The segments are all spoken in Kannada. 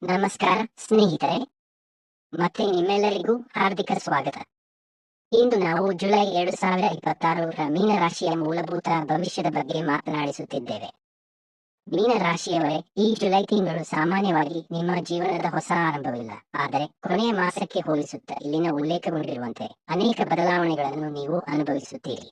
ನಮಸ್ಕಾರ ಸ್ನೇಹಿತರೆ, ಮತ್ತೆ ನಿಮ್ಮೆಲ್ಲರಿಗೂ ಹಾರ್ದಿಕ ಸ್ವಾಗತ. ಇಂದು ನಾವು ಜುಲೈ 2026ರ ಮೀನರಾಶಿಯ ಮೂಲಭೂತ ಭವಿಷ್ಯದ ಬಗ್ಗೆ ಮಾತನಾಡಿಸುತ್ತಿದ್ದೇವೆ. ಮೀನರಾಶಿಯವರೇ, ಈ ಜುಲೈ ತಿಂಗಳು ಸಾಮಾನ್ಯವಾಗಿ ನಿಮ್ಮ ಜೀವನದ ಹೊಸ ಆರಂಭವಿಲ್ಲ, ಆದರೆ ಕೊನೆಯ ಮಾಸಕ್ಕೆ ಹೋಲಿಸುತ್ತಾ ಇಲ್ಲಿನ ಉಲ್ಲೇಖಗೊಂಡಿರುವಂತೆ ಅನೇಕ ಬದಲಾವಣೆಗಳನ್ನು ನೀವು ಅನುಭವಿಸುತ್ತೀರಿ.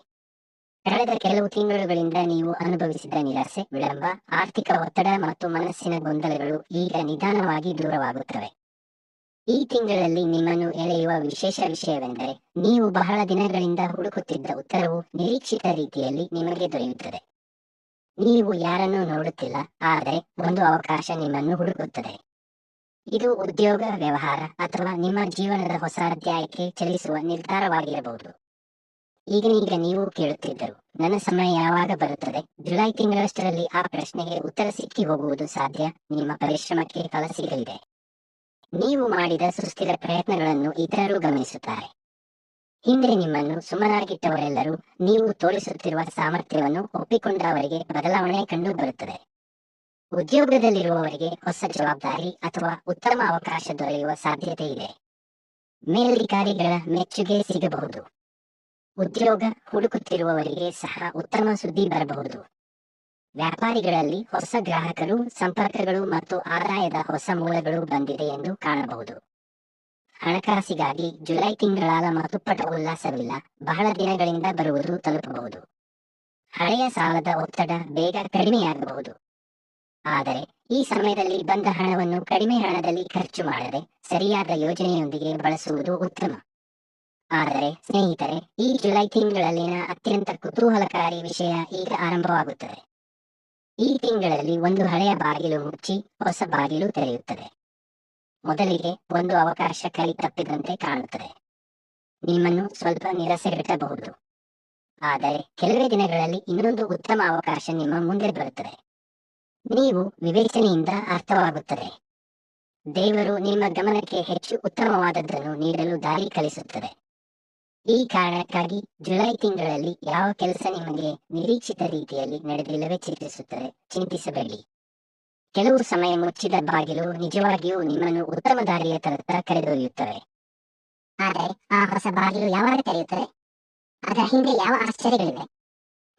ಕಳೆದ ಕೆಲವು ತಿಂಗಳುಗಳಿಂದ ನೀವು ಅನುಭವಿಸಿದ ನಿರಾಸೆ, ವಿಳಂಬ, ಆರ್ಥಿಕ ಒತ್ತಡ ಮತ್ತು ಮನಸ್ಸಿನ ಗೊಂದಲಗಳು ಈಗ ನಿಧಾನವಾಗಿ ದೂರವಾಗುತ್ತವೆ. ಈ ತಿಂಗಳಲ್ಲಿ ನಿಮ್ಮನ್ನು ಎಳೆಯುವ ವಿಶೇಷ ವಿಷಯವೆಂದರೆ, ನೀವು ಬಹಳ ದಿನಗಳಿಂದ ಹುಡುಕುತ್ತಿದ್ದ ಉತ್ತರವು ನಿರೀಕ್ಷಿತ ರೀತಿಯಲ್ಲಿ ನಿಮಗೆ ದೊರೆಯುತ್ತದೆ. ನೀವು ಯಾರನ್ನೂ ನೋಡುತ್ತಿಲ್ಲ, ಆದರೆ ಒಂದು ಅವಕಾಶ ನಿಮ್ಮನ್ನು ಹುಡುಕುತ್ತದೆ. ಇದು ಉದ್ಯೋಗ, ವ್ಯವಹಾರ ಅಥವಾ ನಿಮ್ಮ ಜೀವನದ ಹೊಸ ಅಧ್ಯಾಯಕ್ಕೆ ಚಲಿಸುವ ನಿರ್ಧಾರವಾಗಿರಬಹುದು. ಈಗ ನೀವು ಕೇಳುತ್ತಿದ್ದರು, ನನ್ನ ಸಮಯ ಯಾವಾಗ ಬರುತ್ತದೆ? ಜುಲೈ ತಿಂಗಳಷ್ಟರಲ್ಲಿ ಆ ಪ್ರಶ್ನೆಗೆ ಉತ್ತರ ಸಿಕ್ಕಿ ಹೋಗುವುದು ಸಾಧ್ಯ. ನಿಮ್ಮ ಪರಿಶ್ರಮಕ್ಕೆ ಫಲ ಸಿಗಲಿದೆ. ನೀವು ಮಾಡಿದ ಸುಸ್ಥಿರ ಪ್ರಯತ್ನಗಳನ್ನು ಇತರರು ಗಮನಿಸುತ್ತಾರೆ. ಹಿಂದೆ ನಿಮ್ಮನ್ನು ಸುಮ್ಮನಾಗಿಟ್ಟವರೆಲ್ಲರೂ ನೀವು ತೋರಿಸುತ್ತಿರುವ ಸಾಮರ್ಥ್ಯವನ್ನು ಒಪ್ಪಿಕೊಂಡವರಿಗೆ ಬದಲಾವಣೆ ಕಂಡು ಬರುತ್ತದೆ. ಉದ್ಯೋಗದಲ್ಲಿರುವವರಿಗೆ ಹೊಸ ಜವಾಬ್ದಾರಿ ಅಥವಾ ಉತ್ತಮ ಅವಕಾಶ ದೊರೆಯುವ ಸಾಧ್ಯತೆ ಇದೆ. ಮೇಲಧಿಕಾರಿಗಳ ಮೆಚ್ಚುಗೆ ಸಿಗಬಹುದು. ಉದ್ಯೋಗ ಹುಡುಕುತ್ತಿರುವವರಿಗೆ ಸಹ ಉತ್ತಮ ಸುದ್ದಿ ಬರಬಹುದು. ವ್ಯಾಪಾರಿಗಳಲ್ಲಿ ಹೊಸ ಗ್ರಾಹಕರು, ಸಂಪರ್ಕಗಳು ಮತ್ತು ಆದಾಯದ ಹೊಸ ಮೂಲಗಳು ಬಂದಿದೆ ಎಂದು ಕಾಣಬಹುದು. ಹಣಕಾಸಿಗಾಗಿ ಜುಲೈ ತಿಂಗಳಾದ ಮತ್ತುಪ್ಪಟ ಉಲ್ಲಾಸವಿಲ್ಲ, ಬಹಳ ದಿನಗಳಿಂದ ಬರುವುದು ತಲುಪಬಹುದು. ಹಳೆಯ ಸಾಲದ ಒತ್ತಡ ಬೇಗ ಕಡಿಮೆಯಾಗಬಹುದು. ಆದರೆ ಈ ಸಮಯದಲ್ಲಿ ಬಂದ ಹಣವನ್ನು ಕಡಿಮೆ ಹಣದಲ್ಲಿ ಖರ್ಚು ಮಾಡದೆ ಸರಿಯಾದ ಯೋಜನೆಯೊಂದಿಗೆ ಬಳಸುವುದು ಉತ್ತಮ. ಆದರೆ ಸ್ನೇಹಿತರೆ, ಈ ಜುಲೈ ತಿಂಗಳಲ್ಲಿನ ಅತ್ಯಂತ ಕುತೂಹಲಕಾರಿ ವಿಷಯ ಈಗ ಆರಂಭವಾಗುತ್ತದೆ. ಈ ತಿಂಗಳಲ್ಲಿ ಒಂದು ಹಳೆಯ ಬಾಗಿಲು ಮುಚ್ಚಿ ಹೊಸ ಬಾಗಿಲು ತೆರೆಯುತ್ತದೆ. ಮೊದಲಿಗೆ ಒಂದು ಅವಕಾಶ ಕೈ ತಪ್ಪಿದಂತೆ ಕಾಣುತ್ತದೆ. ನಿಮ್ಮನ್ನು ಸ್ವಲ್ಪ ನಿರಾಸೆಗಟ್ಟಬಹುದು. ಆದರೆ ಕೆಲವೇ ದಿನಗಳಲ್ಲಿ ಇನ್ನೊಂದು ಉತ್ತಮ ಅವಕಾಶ ನಿಮ್ಮ ಮುಂದೆ ಬರುತ್ತದೆ. ನೀವು ವಿವೇಚನೆಯಿಂದ ಅರ್ಥವಾಗುತ್ತದೆ. ದೇವರು ನಿಮ್ಮ ಗಮನಕ್ಕೆ ಹೆಚ್ಚು ಉತ್ತಮವಾದದ್ದನ್ನು ನೀಡಲು ದಾರಿ ಕಲಿಸುತ್ತದೆ. ಈ ಕಾರಣಕ್ಕಾಗಿ ಜುಲೈ ತಿಂಗಳಲ್ಲಿ ಯಾವ ಕೆಲಸ ನಿಮಗೆ ನಿರೀಕ್ಷಿತ ರೀತಿಯಲ್ಲಿ ನಡೆದಿಲ್ಲವೇ ಚಿಂತಿಸಬೇಡಿ. ಕೆಲವು ಸಮಯ ಮುಚ್ಚಿದ ಬಾಗಿಲು ನಿಜವಾಗಿಯೂ ನಿಮ್ಮನ್ನು ಉತ್ತಮ ದಾರಿಯತ್ತ ಕರೆದೊಯ್ಯುತ್ತವೆ. ಆದರೆ ಆ ಹೊಸ ಬಾಗಿಲು ಯಾವಾಗ ತೆರೆಯುತ್ತದೆ? ಅದರ ಹಿಂದೆ ಯಾವ ಆಶ್ಚರ್ಯಗಳಿವೆ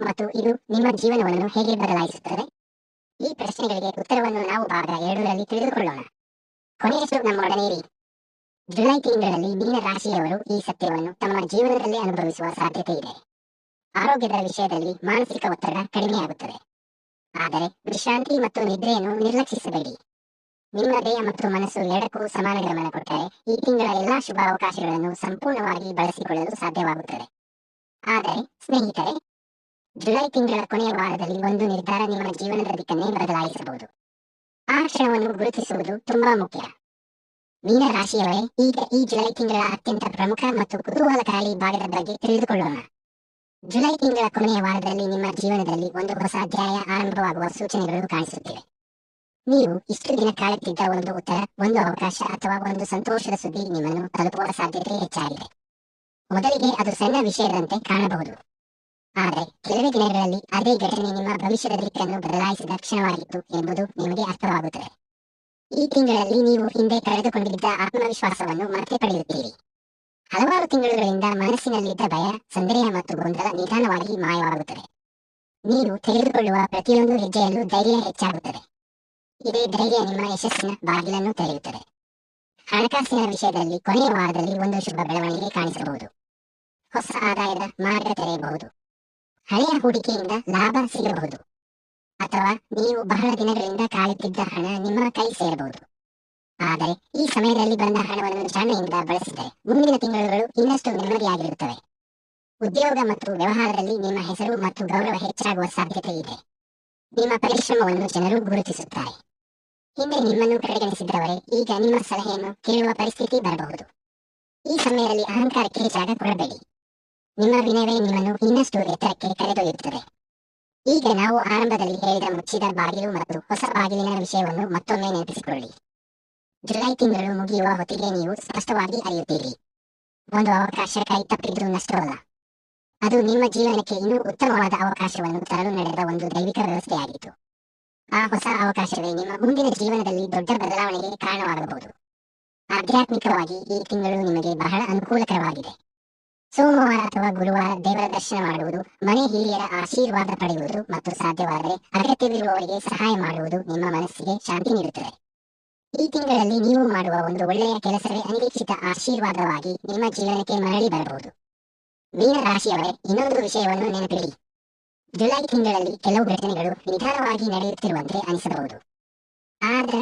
ಮತ್ತು ಇದು ನಿಮ್ಮ ಜೀವನವನ್ನು ಹೇಗೆ ಬದಲಾಯಿಸುತ್ತದೆ? ಈ ಪ್ರಶ್ನೆಗಳಿಗೆ ಉತ್ತರವನ್ನು ನಾವು ಭಾಗ 2ರಲ್ಲಿ ತಿಳಿದುಕೊಳ್ಳೋಣ. ಕೊನೆಯಷ್ಟು ನಮ್ಮೊಡನೆ ಇರಿ. ಜುಲೈ ತಿಂಗಳಲ್ಲಿ ಮೀನ ರಾಶಿಯವರು ಈ ಸತ್ಯವನ್ನು ತಮ್ಮ ಜೀವನದಲ್ಲಿ ಅನುಭವಿಸುವ ಸಾಧ್ಯತೆ ಇದೆ. ಆರೋಗ್ಯದ ವಿಷಯದಲ್ಲಿ ಮಾನಸಿಕ ಒತ್ತಡ ಕಡಿಮೆಯಾಗುತ್ತದೆ, ಆದರೆ ವಿಶ್ರಾಂತಿ ಮತ್ತು ನಿದ್ರೆಯನ್ನು ನಿರ್ಲಕ್ಷಿಸಬೇಡಿ. ನಿಮ್ಮ ದೇಹ ಮತ್ತು ಮನಸ್ಸು ಎರಡಕ್ಕೂ ಸಮಾನ ಗಮನ ಕೊಟ್ಟರೆ ಈ ತಿಂಗಳ ಎಲ್ಲಾ ಶುಭ ಅವಕಾಶಗಳನ್ನು ಸಂಪೂರ್ಣವಾಗಿ ಬಳಸಿಕೊಳ್ಳಲು ಸಾಧ್ಯವಾಗುತ್ತದೆ. ಆದರೆ ಸ್ನೇಹಿತರೆ, ಜುಲೈ ತಿಂಗಳ ಕೊನೆಯ ವಾರದಲ್ಲಿ ಒಂದು ನಿರ್ಧಾರ ನಿಮ್ಮ ಜೀವನದ ದಿಕ್ಕನ್ನೇ ಬದಲಾಯಿಸಬಹುದು. ಆ ಕ್ಷಣವನ್ನು ಗುರುತಿಸುವುದು ತುಂಬಾ ಮುಖ್ಯ. ಮೀನ ರಾಶಿಯವರೇ, ಈಗ ಈ ಜುಲೈ ತಿಂಗಳ ಅತ್ಯಂತ ಪ್ರಮುಖ ಮತ್ತು ಕುತೂಹಲಕಾರಿ ಭಾಗದ ಬಗ್ಗೆ ತಿಳಿದುಕೊಳ್ಳೋಣ. ಜುಲೈ ತಿಂಗಳ ಕೊನೆಯ ವಾರದಲ್ಲಿ ನಿಮ್ಮ ಜೀವನದಲ್ಲಿ ಒಂದು ಹೊಸ ಅಧ್ಯಾಯ ಆರಂಭವಾಗುವ ಸೂಚನೆಗಳು ಕಾಣಿಸುತ್ತಿವೆ. ನೀವು ಇಷ್ಟು ದಿನ ಕಾಯುತ್ತಿದ್ದ ಒಂದು ಉತ್ತರ, ಒಂದು ಅವಕಾಶ ಅಥವಾ ಒಂದು ಸಂತೋಷದ ಸುದ್ದಿ ನಿಮ್ಮನ್ನು ತಲುಪುವ ಸಾಧ್ಯತೆ ಹೆಚ್ಚಾಗಿದೆ. ಮೊದಲಿಗೆ ಅದು ಸಣ್ಣ ವಿಷಯದಂತೆ ಕಾಣಬಹುದು, ಆದರೆ ಕೆಲವೇ ದಿನಗಳಲ್ಲಿ ಅದೇ ಘಟನೆ ನಿಮ್ಮ ಭವಿಷ್ಯದ ದಿಕ್ಕನ್ನು ಬದಲಾಯಿಸಿದ ಕ್ಷಣವಾಗಿತ್ತು ಎಂಬುದು ನಿಮಗೆ ಅರ್ಥವಾಗುತ್ತದೆ. ಈ ತಿಂಗಳಲ್ಲಿ ನೀವು ಹಿಂದೆ ಕಳೆದುಕೊಂಡಿದ್ದ ಆತ್ಮವಿಶ್ವಾಸವನ್ನು ಮತ್ತೆ ಪಡೆಯುತ್ತೀರಿ. ಹಲವಾರು ತಿಂಗಳುಗಳಿಂದ ಮನಸ್ಸಿನಲ್ಲಿದ್ದ ಭಯ, ಸಂದೇಹ ಮತ್ತು ಗೊಂದಲ ನಿಧಾನವಾಗಿ ಮಾಯವಾಗುತ್ತದೆ. ನೀವು ತೆಗೆದುಕೊಳ್ಳುವ ಪ್ರತಿಯೊಂದು ಹೆಜ್ಜೆಯಲ್ಲೂ ಧೈರ್ಯ ಹೆಚ್ಚಾಗುತ್ತದೆ. ಇದೇ ಧೈರ್ಯ ನಿಮ್ಮ ಯಶಸ್ಸಿನ ಬಾಗಿಲನ್ನು ತೆರೆಯುತ್ತದೆ. ಹಣಕಾಸಿನ ವಿಷಯದಲ್ಲಿ ಕೊನೆಯ ವಾರದಲ್ಲಿ ಒಂದು ಶುಭ ಬೆಳವಣಿಗೆ ಕಾಣಿಸಬಹುದು. ಹೊಸ ಆದಾಯದ ಮಾರ್ಗ ತೆರೆಯಬಹುದು. ಹಳೆಯ ಹೂಡಿಕೆಯಿಂದ ಲಾಭ ಸಿಗಬಹುದು. ಅಥವಾ ನೀವು ಬಹಳ ದಿನಗಳಿಂದ ಕಾಯುತ್ತಿದ್ದ ಹಣ ನಿಮ್ಮ ಕೈ ಸೇರಬಹುದು. ಆದರೆ ಈ ಸಮಯದಲ್ಲಿ ಬಂದ ಹಣವನ್ನು ಜಾಣ್ಮೆಯಿಂದ ಬಳಸಿದರೆ ಮುಂದಿನ ತಿಂಗಳುಗಳು ಇನ್ನಷ್ಟು ನೆಮ್ಮದಿಯಾಗಿರುತ್ತವೆ. ಉದ್ಯೋಗ ಮತ್ತು ವ್ಯವಹಾರದಲ್ಲಿ ನಿಮ್ಮ ಹೆಸರು ಮತ್ತು ಗೌರವ ಹೆಚ್ಚಾಗುವ ಸಾಧ್ಯತೆ ಇದೆ. ನಿಮ್ಮ ಪರಿಶ್ರಮವನ್ನು ಜನರು ಗುರುತಿಸುತ್ತಾರೆ. ಹಿಂದೆ ನಿಮ್ಮನ್ನು ಕಡೆಗಣಿಸಿದ್ದವರೇ ಈಗ ನಿಮ್ಮ ಸಲಹೆಯನ್ನು ಕೇಳುವ ಪರಿಸ್ಥಿತಿ ಬರಬಹುದು. ಈ ಸಮಯದಲ್ಲಿ ಅಹಂಕಾರಕ್ಕೆ ಜಾಗ ಕೊಡಬೇಡಿ. ನಿಮ್ಮ ವಿನಯವೇ ನಿಮ್ಮನ್ನು ಇನ್ನಷ್ಟು ಎತ್ತರಕ್ಕೆ ಕರೆದೊಯ್ಯುತ್ತದೆ. ಈಗ ನಾವು ಆರಂಭದಲ್ಲಿ ಹೇಳಿದ ಮುಚ್ಚಿದ ಬಾಗಿಲು ಮತ್ತು ಹೊಸ ಬಾಗಿಲಿನ ವಿಷಯವನ್ನು ಮತ್ತೊಮ್ಮೆ ನೆನಪಿಸಿಕೊಳ್ಳಿ. ಜುಲೈ ತಿಂಗಳು ಮುಗಿಯುವ ಹೊತ್ತಿಗೆ ನೀವು ಸ್ಪಷ್ಟವಾಗಿ ಅರಿಯುತ್ತೀರಿ, ಒಂದು ಅವಕಾಶ ಕೈ ತಪ್ಪಿದ್ದು ನಷ್ಟವಲ್ಲ, ಅದು ನಿಮ್ಮ ಜೀವನಕ್ಕೆ ಇನ್ನೂ ಉತ್ತಮವಾದ ಅವಕಾಶವನ್ನು ತರಲು ನಡೆದ ಒಂದು ದೈವಿಕ ವ್ಯವಸ್ಥೆಯಾಗಿತ್ತು. ಆ ಹೊಸ ಅವಕಾಶವೇ ನಿಮ್ಮ ಮುಂದಿನ ಜೀವನದಲ್ಲಿ ದೊಡ್ಡ ಬದಲಾವಣೆಗೆ ಕಾರಣವಾಗಬಹುದು. ಆಧ್ಯಾತ್ಮಿಕವಾಗಿ ಈ ತಿಂಗಳು ನಿಮಗೆ ಬಹಳ ಅನುಕೂಲಕರವಾಗಿದೆ. ಸೋಮವಾರ ಅಥವಾ ಗುರುವಾರ ದೇವರ ದರ್ಶನ ಮಾಡುವುದು, ಮನೆ ಹಿರಿಯರ ಆಶೀರ್ವಾದ ಪಡೆಯುವುದು ಮತ್ತು ಸಾಧ್ಯವಾದರೆ ಅಗತ್ಯವಿರುವವರಿಗೆ ಸಹಾಯ ಮಾಡುವುದು ನಿಮ್ಮ ಮನಸ್ಸಿಗೆ ಶಾಂತಿ ನೀಡುತ್ತದೆ. ಈ ತಿಂಗಳಲ್ಲಿ ನೀವು ಮಾಡುವ ಒಂದು ಒಳ್ಳೆಯ ಕೆಲಸವೇ ಅನಿರೀಕ್ಷಿತ ಆಶೀರ್ವಾದವಾಗಿ ನಿಮ್ಮ ಜೀವನಕ್ಕೆ ಮರಳಿ ಬರಬಹುದು. ಮೀನ ರಾಶಿಯವರೇ, ಇನ್ನೊಂದು ವಿಷಯವನ್ನು ನೆನಪಿಡಿ. ಜುಲೈ ತಿಂಗಳಲ್ಲಿ ಕೆಲವು ಘಟನೆಗಳು ನಿಧಾನವಾಗಿ ನಡೆಯುತ್ತಿರುವಂತೆ ಅನಿಸಬಹುದು. ಆದ್ರ